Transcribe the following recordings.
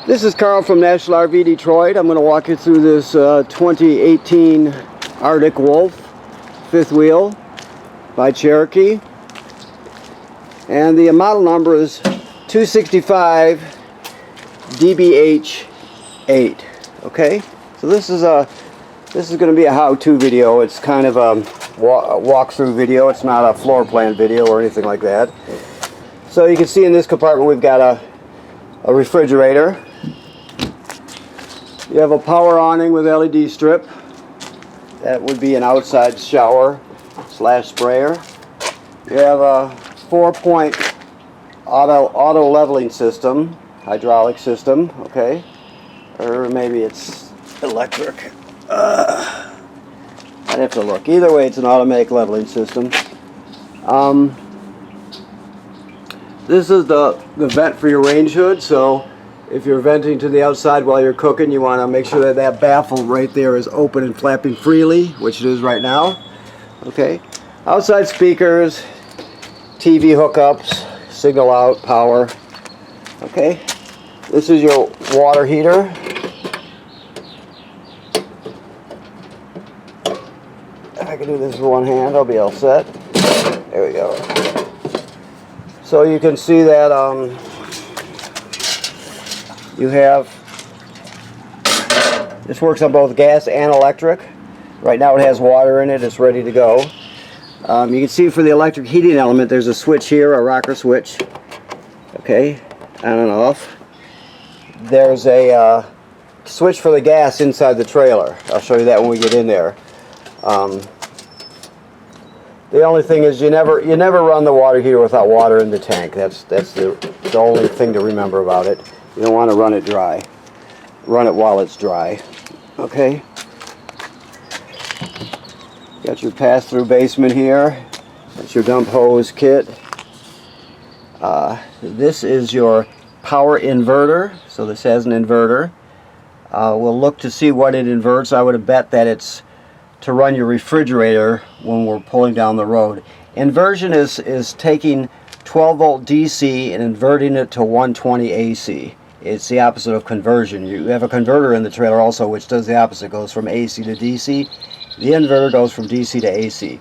This is Carl from National RV Detroit. I'm going to walk you through this 2018 Artic Wolf fifth wheel by Cherokee. And the model number is 265 DBH8. Okay, so this is going to be a how-to video. It's kind of a walk-through video. It's not a floor plan video or anything like that. So you can see in this compartment we've got a refrigerator. You have a power awning with LED strip. That would be an outside shower slash sprayer. You have a 4-point auto leveling system, hydraulic system, okay, or maybe it's electric. I'd have to look. Either way, it's an automatic leveling system. This is the vent for your range hood, so if you're venting to the outside while you're cooking, you want to make sure that that baffle right there is open and flapping freely, which it is right now. Okay, outside speakers, TV hookups, signal out, power. Okay, this is your water heater. If I can do this with one hand, I'll be all set. There we go. So you can see that you have, this works on both gas and electric. Right now it has water in it, it's ready to go. You can see for the electric heating element there's a switch here, a rocker switch. Okay, on and off. There's a switch for the gas inside the trailer. I'll show you that when we get in there. The only thing is you never run the water heater without water in the tank. That's the only thing to remember about it. You don't want to run it dry. Run it while it's dry. Okay. Got your pass-through basement here. That's your dump hose kit. This is your power inverter. So this has an inverter. We'll look to see what it inverts. I would have bet that it's to run your refrigerator when we're pulling down the road. Inversion is taking 12 volt DC and inverting it to 120 AC. It's the opposite of conversion. You have a converter in the trailer also which does the opposite, goes from AC to DC. The inverter goes from DC to AC.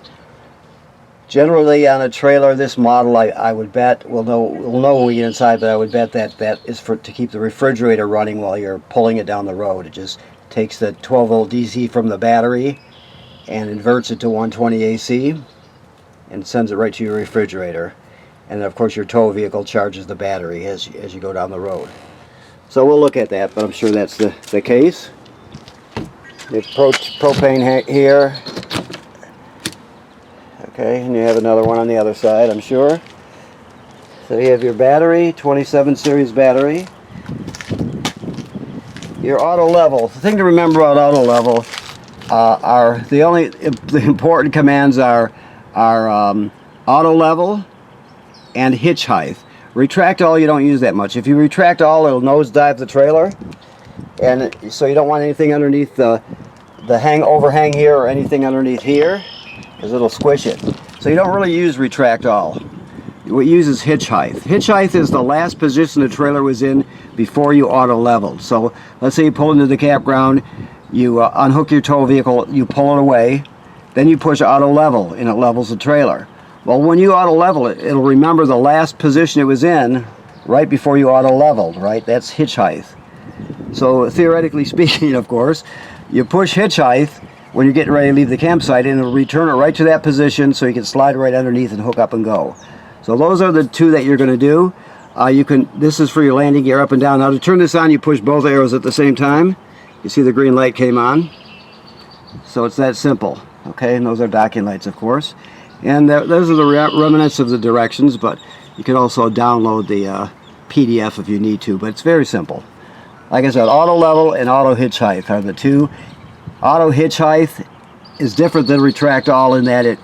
Generally on a trailer, this model I would bet, we'll know when we get inside, but I would bet that is to keep the refrigerator running while you're pulling it down the road. It just takes the 12 volt DC from the battery and inverts it to 120 AC and sends it right to your refrigerator. And of course your tow vehicle charges the battery as you go down the road. So we'll look at that, but I'm sure that's the case. You have propane here. Okay, and you have another one on the other side, I'm sure. So you have your battery, 27 series battery. Your auto level. The thing to remember about auto level are the important commands are auto level and hitch height. Retract all, you don't use that much. If you retract all, it'll nosedive the trailer, and so you don't want anything underneath the overhang here or anything underneath here, because it'll squish it. So you don't really use retract all. What you use is hitch height. Hitch height is the last position the trailer was in before you auto leveled. So let's say you pull into the campground, you unhook your tow vehicle, you pull it away, then you push auto level and it levels the trailer. Well, when you auto level it, it'll remember the last position it was in right before you auto leveled, right? That's hitch height. So theoretically speaking, of course, you push hitch height when you're getting ready to leave the campsite and it'll return it right to that position so you can slide right underneath and hook up and go. So those are the two that you're going to do. This is for your landing gear up and down. Now to turn this on, you push both arrows at the same time. You see the green light came on. So it's that simple. Okay, and those are docking lights, of course. And those are the remnants of the directions, but you can also download the PDF if you need to, but it's very simple. Like I said, auto level and auto hitch height are the two. Auto hitch height is different than retract all in that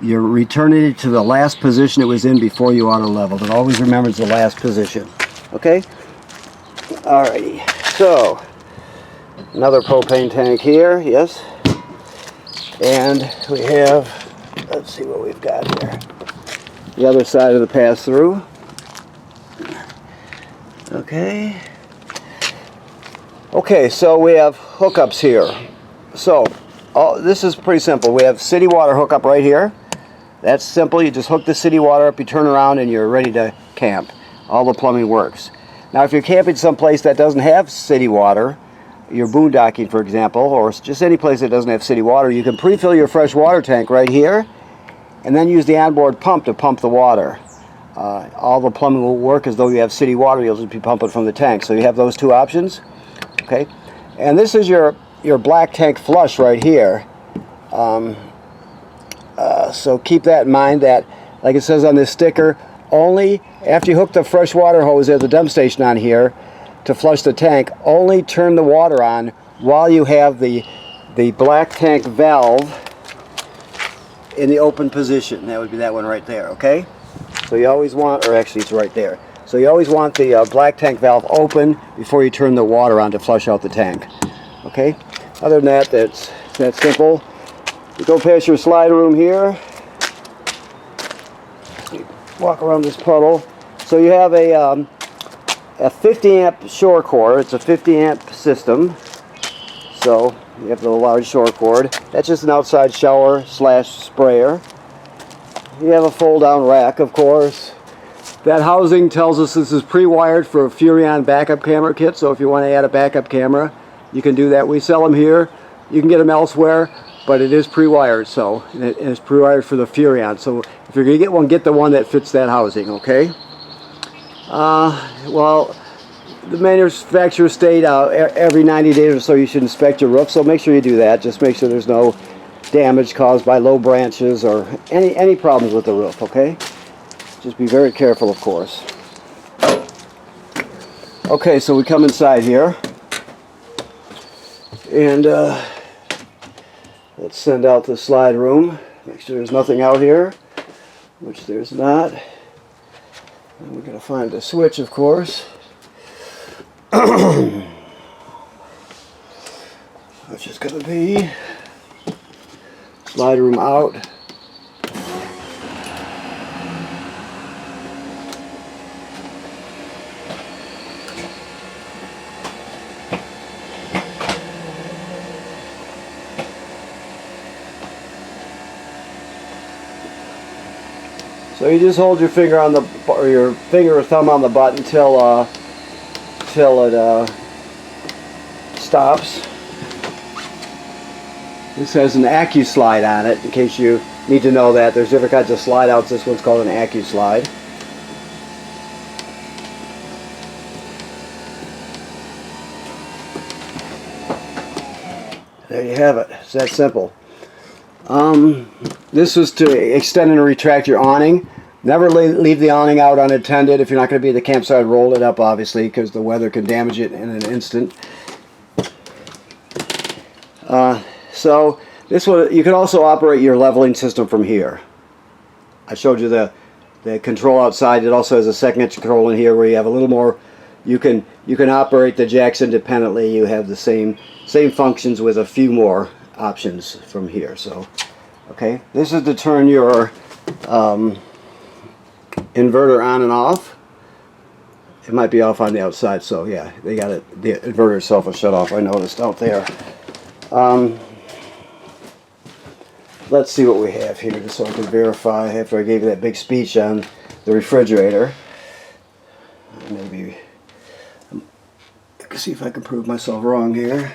you're returning it to the last position it was in before you auto leveled. It always remembers the last position. Okay? Alrighty. So, another propane tank here, yes. And we have, let's see what we've got here. The other side of the pass-through. Okay. Okay, so we have hookups here. So this is pretty simple. We have city water hookup right here. That's simple. You just hook the city water up, you turn around, and you're ready to camp. All the plumbing works. Now, if you're camping someplace that doesn't have city water, you're boondocking, for example, or just any place that doesn't have city water, you can pre-fill your fresh water tank right here, and then use the onboard pump to pump the water. All the plumbing will work as though you have city water. You'll just be pumping from the tank. So you have those two options. Okay, and this is your black tank flush right here. So keep that in mind, that, like it says on this sticker, only after you hook the fresh water hose at the dump station on here to flush the tank, only turn the water on while you have the black tank valve in the open position. That would be that one right there, okay? So you always want, or actually it's right there. So you always want the black tank valve open before you turn the water on to flush out the tank, okay? Other than that, that's simple. You go past your slide room here, walk around this puddle. So you have a 50 amp shore cord. It's a 50 amp system. So you have the large shore cord. That's just an outside shower / sprayer. You have a fold down rack, of course. That housing tells us this is pre-wired for a Furrion backup camera kit. So if you want to add a backup camera, you can do that. We sell them here. You can get them elsewhere, but it is pre-wired, so it's pre-wired for the Furrion. So if you're going to get one, get the one that fits that housing, okay? Well, the manufacturer state every 90 days or so you should inspect your roof, so make sure you do that. Just make sure there's no damage caused by low branches or any problems with the roof, okay? Just be very careful, of course. Okay, so we come inside here, and let's send out the slide room. Make sure there's nothing out here, which there's not. And we're going to find the switch, of course. Which is going to be slide room out. So you just hold your finger on the, or your finger or thumb on the button till it stops. This has an AccuSlide on it, in case you need to know that. There's different kinds of slide outs. This one's called an AccuSlide. There you have it. It's that simple. This was to extend and retract your awning. Never leave the awning out unattended. If you're not going to be at the campsite, roll it up, obviously, because the weather can damage it in an instant. So this one, you can also operate your leveling system from here. I showed you the control outside. It also has a second control in here where you have a little more. You can operate the jacks independently. You have the same functions with a few more options from here. So, okay, this is to turn your inverter on and off. It might be off on the outside, so yeah, they got it. The inverter itself will shut off. I noticed out there. Let's see what we have here, just so I can verify after I gave you that big speech on the refrigerator. Maybe I can see if I can prove myself wrong here.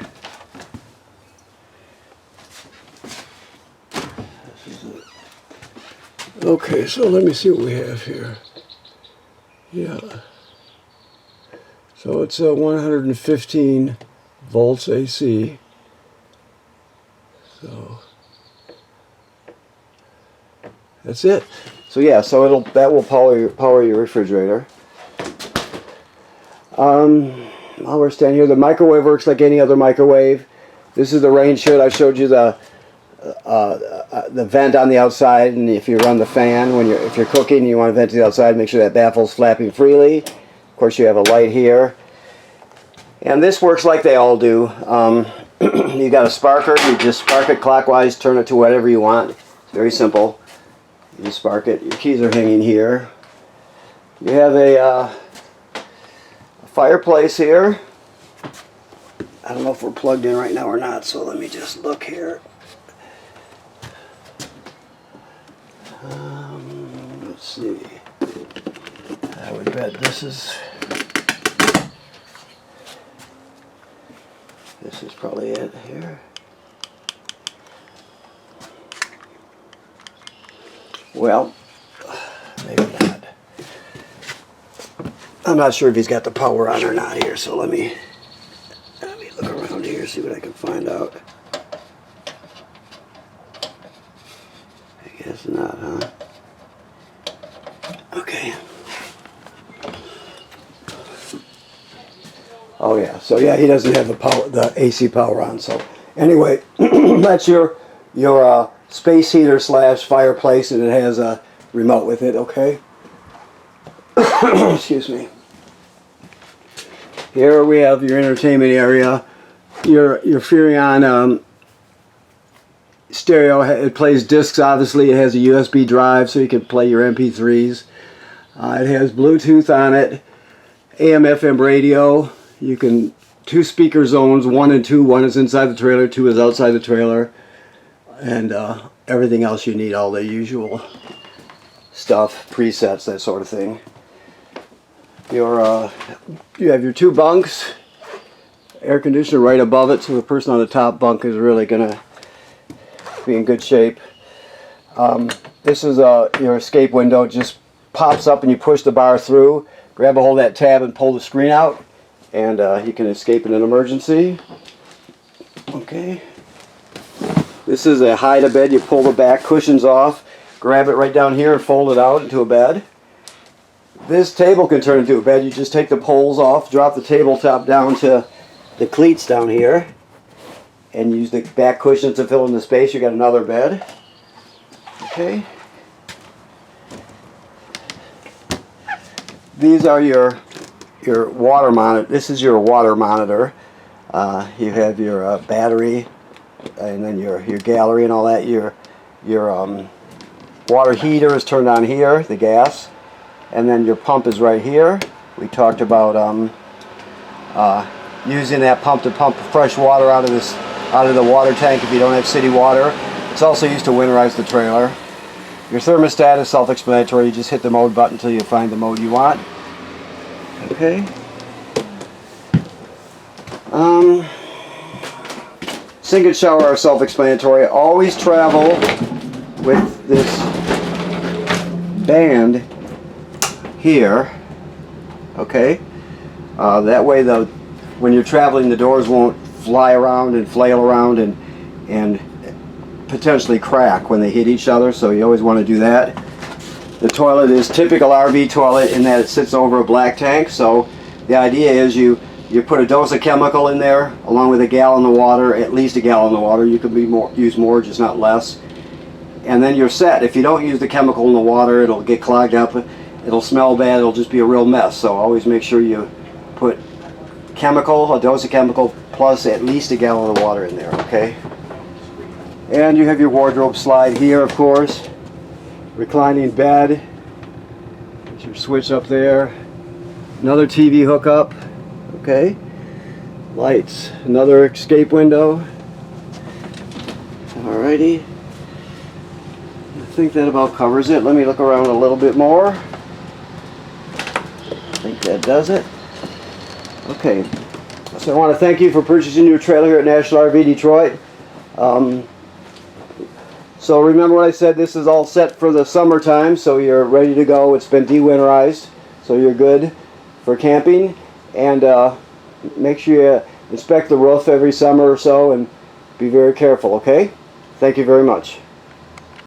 Okay, so let me see what we have here. Yeah. So it's 115 volts AC. So that's it. So yeah, so that will power your refrigerator. While we're standing here, the microwave works like any other microwave. This is the range hood. I showed you the vent on the outside, and if you run the fan if you're cooking and you want to vent to the outside, make sure that baffle's flapping freely. Of course, you have a light here, and this works like they all do. You got a sparker. You just spark it clockwise, turn it to whatever you want. It's very simple. You just spark it. Your keys are hanging here. You have a fireplace here. I don't know if we're plugged in right now or not, so let me just look here. Let's see. I would bet this is probably it here. Well, maybe not. I'm not sure if he's got the power on or not here, so let me look around here, see what I can find out. I guess not, huh? Okay. Oh yeah, so yeah, he doesn't have the power, the AC power on. So anyway, that's your space heater slash fireplace, and it has a remote with it. Okay. Excuse me. Here we have your entertainment area. Your Furrion stereo. It plays discs. Obviously, it has a USB drive, so you can play your MP3s. It has Bluetooth on it, AM/FM radio. You can 2 speaker zones, 1 and 2. 1 is inside the trailer, 2 is outside the trailer, and everything else you need, all the usual stuff, presets, that sort of thing. You have your 2 bunks, air conditioner right above it, so the person on the top bunk is really gonna be in good shape. This is your escape window. It just pops up and you push the bar through, grab a hold of that tab and pull the screen out, and you can escape in an emergency. Okay. This is a hide-a-bed. You pull the back cushions off, grab it right down here and fold it out into a bed. This table can turn into a bed. You just take the poles off, drop the tabletop down to the cleats down here, and use the back cushions to fill in the space. You got another bed. Okay. These are your water monitor. This is your water monitor. You have your battery, and then your gallery and all that. Your water heater is turned on here, the gas, and then your pump is right here. We talked about using that pump to pump fresh water out of the water tank if you don't have city water. It's also used to winterize the trailer. Your thermostat is self-explanatory. You just hit the mode button until you find the mode you want. Okay. Sink and shower are self-explanatory. Always travel with this band here. Okay. That way, when you're traveling, the doors won't fly around and flail around and potentially crack when they hit each other. So you always want to do that. The toilet is typical RV toilet in that it sits over a black tank. So the idea is you put a dose of chemical in there along with a gallon of water, at least a gallon of water. You can use more, just not less. And then you're set. If you don't use the chemical in the water, it'll get clogged up. It'll smell bad. It'll just be a real mess. So always make sure you put chemical, a dose of chemical, plus at least a gallon of water in there. Okay. And you have your wardrobe slide here, of course. Reclining bed. There's your switch up there. Another TV hookup. Okay. Lights. Another escape window. Alrighty. I think that about covers it. Let me look around a little bit more. I think that does it. Okay. So I want to thank you for purchasing your trailer here at National RV Detroit. So remember what I said, this is all set for the summertime, so you're ready to go. It's been de-winterized, so you're good for camping. And make sure you inspect the roof every summer or so and be very careful, okay? Thank you very much.